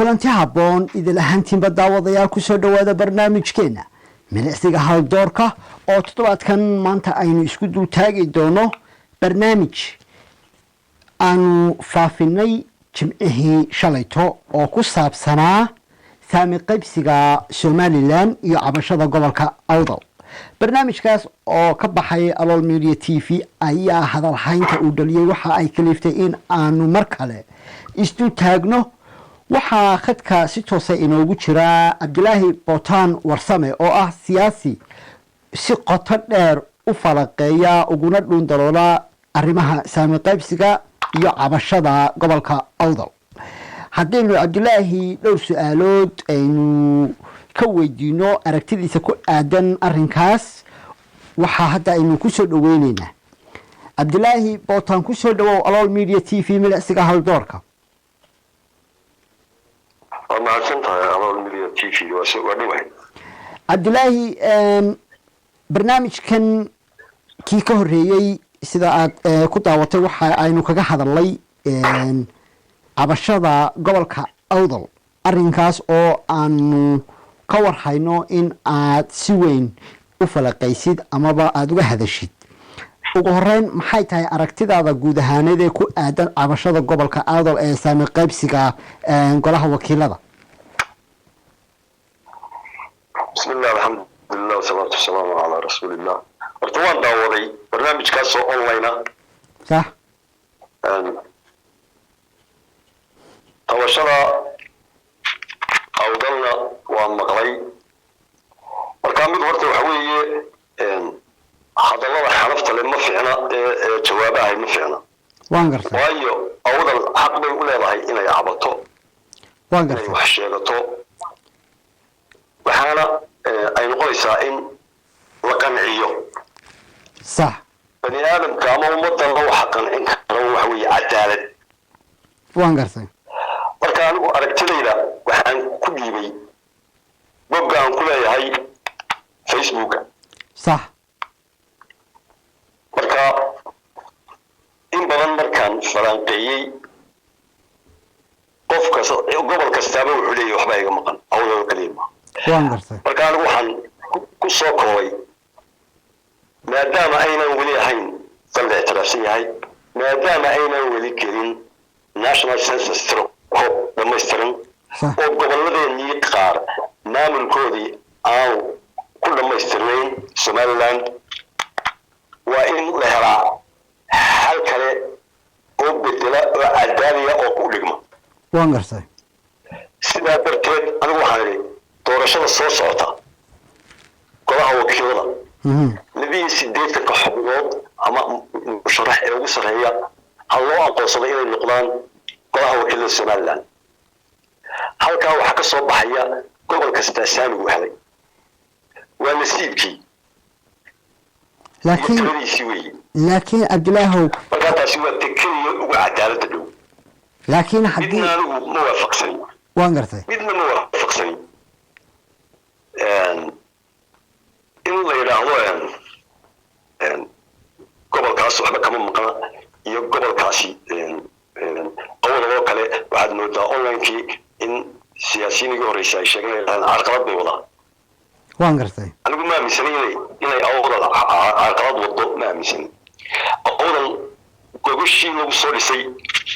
kulanti habboon idil ahaantiinba daawadayaal ku soo dhowaada barnaamijkeena milicsiga haldoorka oo toddobaadkan maanta aynu isku dul taagi doono barnaamij aanu faafinay jimcihii shalayto oo ku saabsanaa saami qaybsiga somalilan iyo cabashada gobolka awdal barnaamijkaas oo ka baxay alool media t v ayaa hadalhaynta uu dhaliyey waxa ay kaliiftay in aanu mar kale isdul taagno waxaa khadka si toosa inoogu jira cabdilaahi bootaan warsame oo ah siyaasi si qoto dheer u falaqeeya uguna dhuundaloola arrimaha saami qaybsiga iyo cabashada gobolka awdal haddaynu cabdilaahi dhowr su-aalood aynu ka weydiino aragtidiisa ku aadan arrinkaas waxaa hadda aynu ku soo dhoweyneynaa cabdilaahi bootaan ku soo dhawow alool media t v milicsiga haldoorka cabdilaahi barnaamijkan kii ka horeeyey sida aad ku daawatay waxa aynu kaga hadalnay cabashada gobolka awdal arrinkaas oo aanu ka warhayno in aad si weyn u falaqaysid amaba aada uga hadashid ugu horeyn maxay tahay aragtidaada guud ahaaneed ee ku aadan cabashada gobolka awdal ee saami qaybsiga golaha wakiilada bismillah alxamdulilah wasalaatu wasalaamu calaa rasuulillah horta waan daawaday barnaamijkaasoo online ah sax tabashada awdalna waan maqlay markaa mid horta waxa weeye hadallada xanafta le ma fiicna ee jawaabahay ma fiicna waan gartay waayo awdal xaq bay u leedahay inay cabato waan inay gartay wax sheegato waxaana ay noqonaysaa in la qanciyo sax bani aadamka ama ummadan la waxa qancin kara waxa weeye cadaalad waan gartay marka anigu aragtidayda waxaan ku dhiibay bogga aan ku leeyahay facebooka sax marka in badan markaan falanqeeyey gobol kastaaba wuxuu leeyahay waxba iga maqan awdal kaliya ma waan gartay marka anigu waxaan ku soo koobay maadaama aynan weli ahayn dal la ictiraafsan yahay maadaama aynan weli gelin national census ko dhamaystiran oo gobolladeenii qaar maamulkoodii aanu ku dhammaystirnayn somaliland waa in la helaa hal kale oo bedela oo cadaaliya oo ku dhigma waan gartay sidaa darteed anigu waxaan idhi doorashada soo socota golaha wakiilada 82 xubnood ama musharax ee ugu sarreeya ha loo aqoonsaday inay noqdaan golaha wakiilada somaliland halkaa waxaa ka soo baxaya gobol kastaa saamigu helay waa nasiibkii laakiin cabdilaahow markaa taasi waa tekeniyo ugu cadaaladda dhow laakiin haddii midna anigu ma waafaqsani waan gartay midna ma waafaqsani in la yidhaahdo gobolkaas waxba kama maqna iyo gobolkaasi awdaloo kale waxaad moodaa onlinekii in siyaasiyiinigii horeysa ay sheeganayaan carqalad bay wadaan waan gartay anigu ma aaminsani inay awdal carqalad wado ma aaminsani awdal gogashii lagu soo dhisay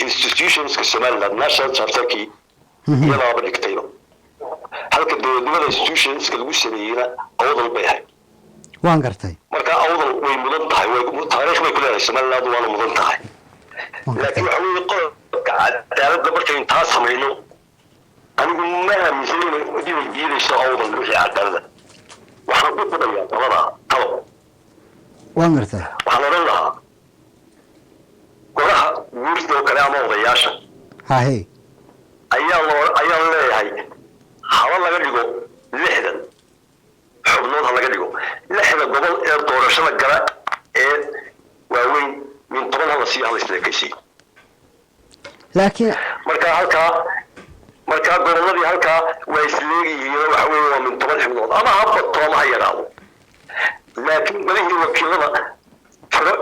institutionska somaliland national charterkii iyadaaba dhigtayba halka dowladnimada institutionska lagu sameeyeyna awdal bay ahayd waan gartay marka awdal way mudan tahay taariikh bay ku leedahay somaliland waana mudan tahay laakiin waxa weeye qodobka cadaaladda markaynu taa samayno anigu ma aaminsan inay diidayso awdal wixii cadaalada waxaan ku fadhayaa talada talo waan gartay waxaan odhan lahaa golaha guurta oo kale ama odayaasha hahe ayaan leeyahay haba laga dhigo 60 xubnood ha laga dhigo 60 gobol ee doorashada gala ee waaweyn min 10 hala sii hala isleekaysiiyo laakiin markaa gobolladii halkaa waa isleegihiin waxa weeye waa min 10 xubnood ama habba tooma ha yaraado laakiin golihii wakiilada furo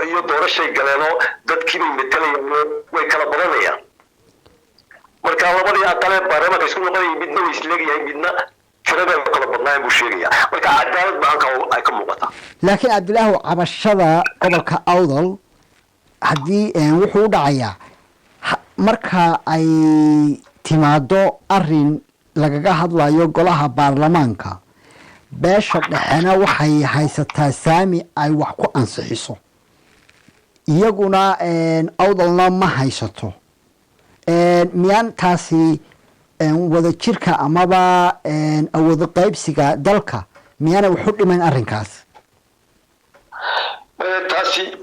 iyo doorashay galeenoo dadkii bay matalayaan way kala badanayaan marka ayaa kale baarlamaanka isku noqonaya midna way isleegayahay midna tirada kala badnaan buu sheegaya marka cadaalad baan ay ka muuqataa laakiin cabdilaahi cabashada gobolka awdal haddii wuxuu u dhacayaa marka ay timaado arin lagaga hadlayo golaha baarlamaanka beesha dhexena waxay haysataa saami ay wax ku ansixiso iyaguna awdalna ma haysato miyaan taasi wada jirka amaba awoodo qaybsiga dalka miyaana waxu dhimayn arrinkaas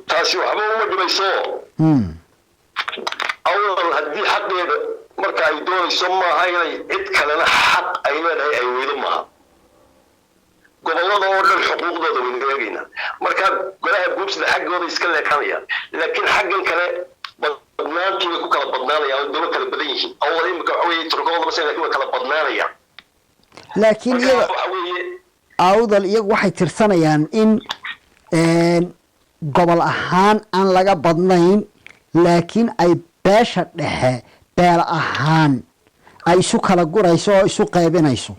taasi waxba uma dhimayso awdal haddii xaqeeda marka ay doonayso maaha inay cid kalena xaq ay leedahay ay weydo maaha gobollada oo dhan xuquuqdooda waynu eegaynaa marka golaha guubsida xaggooda iska leekanayaan laakiin xaggan kale badnaantii way ku kala badnaanayaan oo dowlad kala badan yihiin awal imika waxa weeye turkooda mase laakiin way kala badnaanayaan laakiin iyaga awdal iyagu waxay tirsanayaan in gobol ahaan aan laga badnayn laakiin ay beesha dhexe beel ahaan ay isu kala gurayso oo isu qaybinayso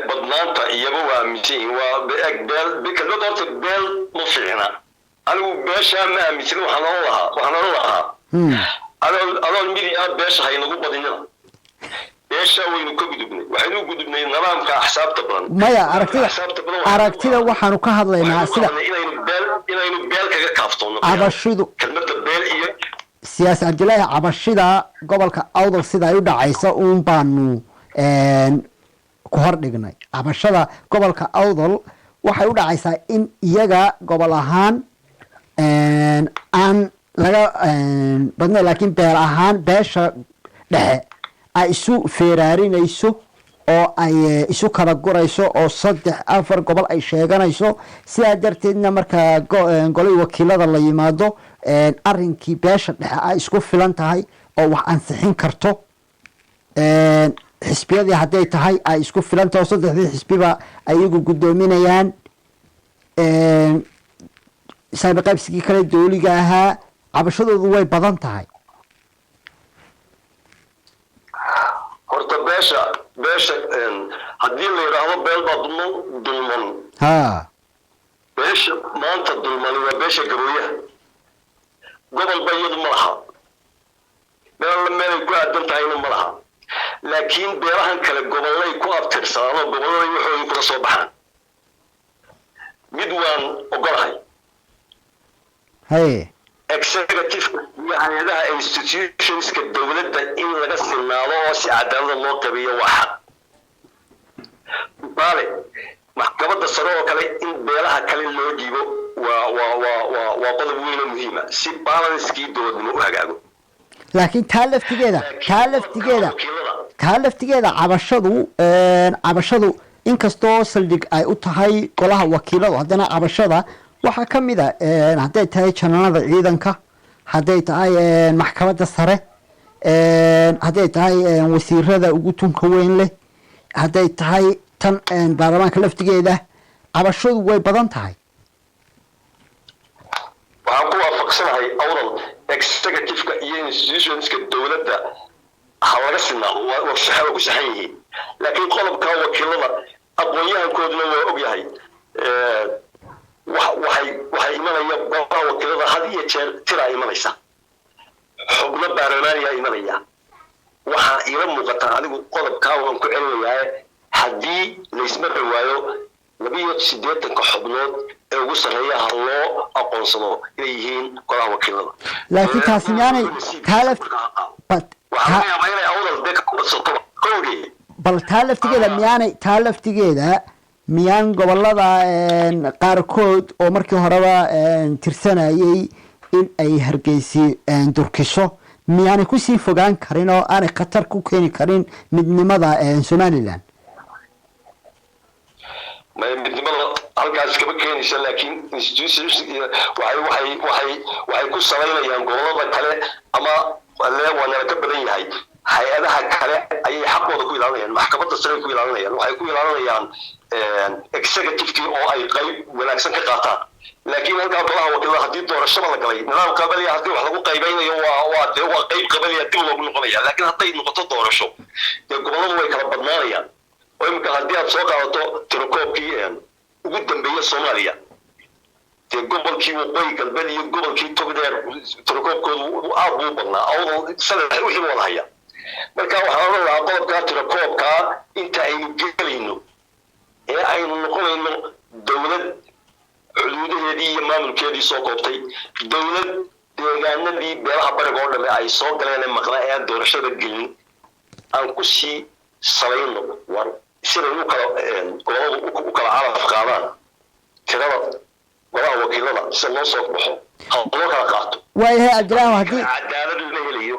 badnaanta iyaba waa aaminsan waa beel kelmad horta beel ma fiicna anigu beeshaa ma aaminsan waxaan oran lahaa adoon midiyaa beesha haynagu badinina beesha waynu ka gudubnay waxaynu gudubnay nidaamka axsaabta badan maya aragtida waxaanu ka hadlaynaa sida inaynu beel kaga kaaftoono cabashidu kelmadda beel iyo siyaasi cabdilaahi cabashida gobolka awdal sida ay u dhacaysa uun baanu ku hor dhignay cabashada gobolka awdal waxay u dhacaysaa in iyaga gobol ahaan aan laga badnay laakiin beel ahaan beesha dhexe ay isu feeraarinayso oo ay isu kala gurayso oo 3-4 gobol ay sheeganayso sidaa darteedna markaa golay wakiilada la yimaado arrinkii beesha dhexe ay isku filan tahay oo wax ansixin karto xisbiyadii hadday tahay ay isku filan tahay 3 xisbiba ayagu guddoominayaan saami qaybsigii kale dowliga ahaa cabashadoodu way badan tahay horta beesha haddii la yidhaahdo beel baa dulman beesha maanta dulmani waa beesha gabooyaha gobolba iyadu ma laha meelay ku aadan tahayna ma laha laakiin beelahan kale gobollay ku abtirsadaan oo gobolladay waxooda kula soo baxaan mid waan ogolahay executive iyo hay-adaha institutionska dowladda in laga sinaado oo si cadaalada loo qabiyo waa xaq tusaale maxkamadda sare oo kale in beelaha kale loo dhiibo waa qodob weyn oo muhiima si balanskii dowladnimo u hagaago laakiin taa laftigeeda cabashadu inkastoo saldhig ay u tahay golaha wakiiladu haddana cabashada waxaa ka mid a hadday tahay jananada ciidanka hadday tahay maxkamadda sare hadday tahay wasiirada ugu tunka weyn leh hadday tahay tan baarlamaanka laftigeeda cabashadu way badan tahay waxaan ku waafaqsanahay awdal executive-ka iyo institutionska dowladda ha laga sinaado waa ku saxan yihiin laakiin qodobka wakiilada aqoon-yahankooduna waa ogyahay waxay imanaya golaha wakiilada had iyo jeer tiraa imanaysa xubno baarlamaaniyaa imanaya waxaa iila muuqataa anigu qodobkaa waan ku celinayaa haddii laysma dhawaayo 82 xubnood ee ugu sarreeya ha loo aqoonsado inay yihiin golaha wakiilada laakiin taasi miyaanay bal taa laftigeeda miyaan gobolada qaarkood oo markii horeba tirsanayay in ay hargeysi durkiso miyaanay kusii fogaan karin oo aanay khatar ku keeni karin midnimada somaliland midnimada halkaas kama keenaysa laakiin institutions waxay ku salaynayaan gobolada kale ama waa nala ka badan yahay hay-adaha kale ayay xaqooda ku ilaalinayaan maxkamadda sare ku ilaalinayaan waxay ku ilaalinayaan executive oo ay qayb wanaagsan ka qaataan laakiin halkaa golaha wakiilada haddii doorashada la galay nidaam qabaliya haddii wax lagu qaybeynayo waa qayb qabaliya dib loogu noqonaya laakiin hadday noqoto doorasho dee gobolladu way kala badnaanayaan oo imika haddii aad soo qaadato tirakoobkii ugu dambeeya soomaaliya dee gobolkii waqooyi galbeed iyo gobolkii togdheer tirakoobkoodu aad buu badnaa awdal saddex wixii wada haya marka waxaan oran lahaa qodobkaa tirakoobkaa inta aynu gelayno ee aynu noqonayno dowlad xuduudaheedii iyo maamulkeedii soo koobtay dowlad deegaanadii beelaha bariga oo dhamme ay soo galeen maqla ee aan doorashada gelin aan ku sii salayno war siday goboladu u kala calaf qaadaan tirada golaha wakiilada si loo soo baxo loo kala qaato waayahay cabdilaahi cadaalad la helayo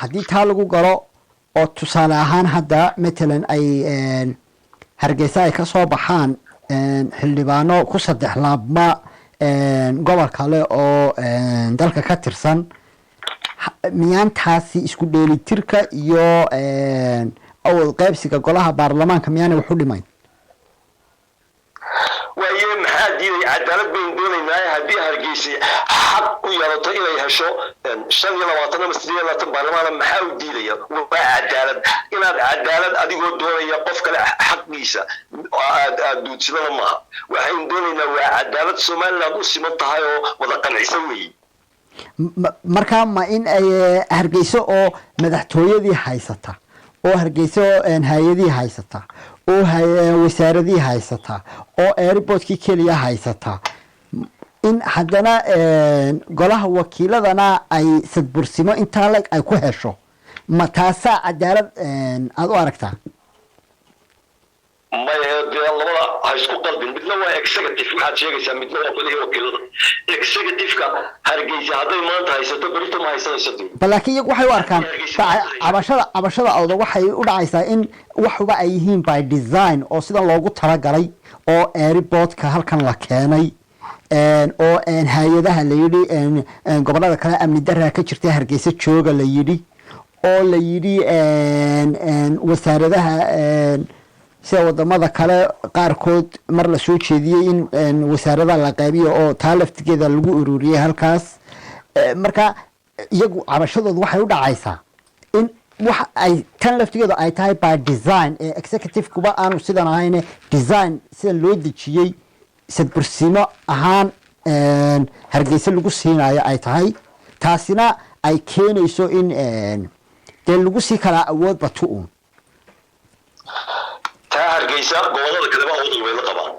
haddii taa lagu galo oo tusaale ahaan hadda matalan ay hargeysa ay ka soo baxaan xildhibaano ku saddex laabma gobol kale oo dalka ka tirsan miyaan taasi isku dheelitirka iyo awood qaybsiga golaha baarlamaanka miyaanay wax u dhimayn waaye maxaa diiday cadaalad baynu doonaynaa haddii hargeysa xaq u yeelato inay hesho 25 ama 28 baarlamaana maxaa u diidaya waa cadaalad inaad cadaalad adigoo doonaya qof kale xaqiisa aad duudsidana maaha waxaynu doonaynaa waa cadaalad somaliland u siman tahay oo wada qancisan weeye markaa ma in ay hargeyso oo madaxtooyadii haysata oo hargeyso hay-adii haysata oo wasaaradii haysata oo airportkii keliya haysata in haddana golaha wakiiladana ay sadbursimo intaa leg ay ku hesho ma taasaa cadaalad aada u aragtaa maya dee labada ha isku qaldin midna waa executive waxaad sheegaysaa midna waa golihii wakiilada executive-ka hargeysa hadday maanta haysato berito ma haysanayso bal laakiin iyagu waxay u arkaan cabashada awda waxay u dhacaysaa in waxuba ay yihiin by design oo sidan loogu talagalay oo airportka halkan la keenay oo hay-adaha la yidhi gobollada kale amni daraa ka jirta hargeysa jooga la yidhi oo la yidhi wasaaradaha sida wadamada kale qaarkood mar la soo jeediyey in wasaaradaha la qaybiyo oo taa laftigeeda lagu ururiyey halkaas marka iyagu cabashadooda waxay u dhacaysaa in wax ay tan laftigeedu ay tahay by design ee executive-kuba aanu sidan ahayne design sida loo dejiyey sadbursimo ahaan hargeysa lagu siinayo ay tahay taasina ay keenayso in dee lagu sii kalaa awoodba tu-un taa hargeysa gobolada kaleba awdal way la qabaan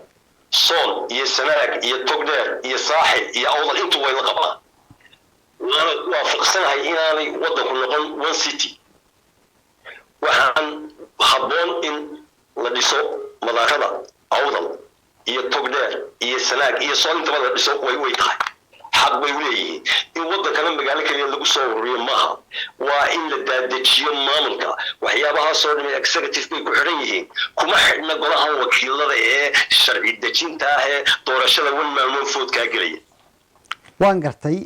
sool iyo sanaag iyo togdheer iyo saaxil iyo awdal intu way la qabaan waana waafaqsanahay inaanay waddanku noqon one city waxaan habboon in la dhiso madaarada awdal iyo togdheer iyo sanaag iyo sool intaba la dhiso way tahay xaq bay u leeyihiin in waddankana magaalo keliya lagu soo ururiyo maaha waa in la daadejiyo maamulka waxyaabahaasoo dhan executive bay ku xidhan yihiin kuma xidhna golaha wakiilada ee sharci dejinta ah ee doorashada wan maalmood foodkaa gelaya waan gartay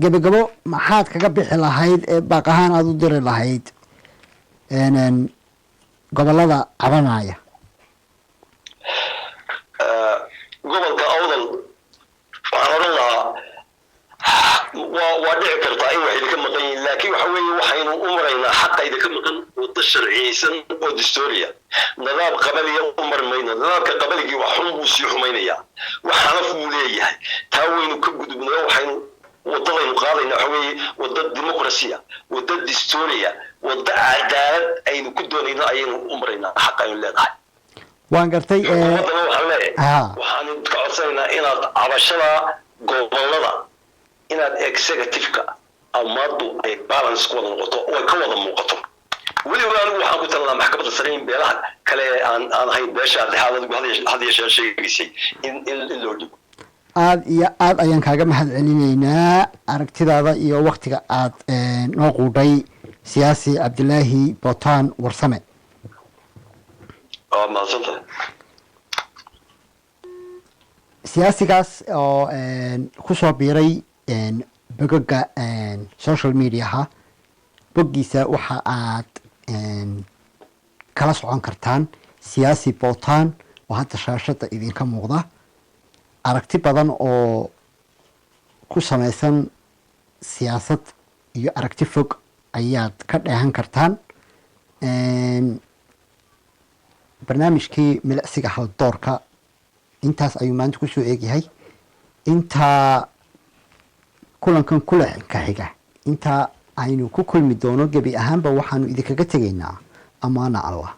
gebagabo maxaad kaga bixi lahayd baaq ahaan aada u diri lahayd gobolada cabanaya gobolka awdal waxaan odhan lahaa waa dhici kartaa in wax idinka maqan yihiin laakiin waxa weeye waxaynu u maraynaa xaqa idinka maqan wadda sharciyeysan oo dastuuriya nidaam qabaliya u mari mayno nidaamka qabaligii wax xun buu sii xumaynayaa wax xalaf buu leeyahay taa waynu ka gudubnaa waxaynu wadadaynu qaadayna waxa weeye wadda dimuqrasiya wadda dastuuriya wadda cadaalad aynu ku doonayno ayaynu u maraynaa xaq aynu leedahay waan gartay waxaan ka codsanaynaa inaad cabashada gobolada inaad executive-ka amaadu ay balance ku wada noqoto oo ay ka wada muuqato weliba anigu waxaan ku talinaa maxkamadda sare in beelaha kale aan ahayn beesha addexaad adigu had yeeshee sheegaysay in loo dhigo aada iyo aada ayaan kaaga mahad celinaynaa aragtidaada iyo waktiga aad noo quudhay siyaasi cabdilaahi bootaan warsame mahadsantahay siyaasigaas oo kusoo biiray bogagga social mediaha boggiisa waxa aad kala socon kartaan siyaasi bootaan oo hadda shaashada idinka muuqda aragti badan oo ku samaysan siyaasad iyo aragti fog ayaad ka dheehan kartaan barnaamijkii milicsiga haldoorka intaas ayuu maanta kusoo eegyahay intaa kulankan kulanka xiga intaa aynu ku kulmi doono gebi ahaanba waxaanu idinkaga tegaynaa amaana allah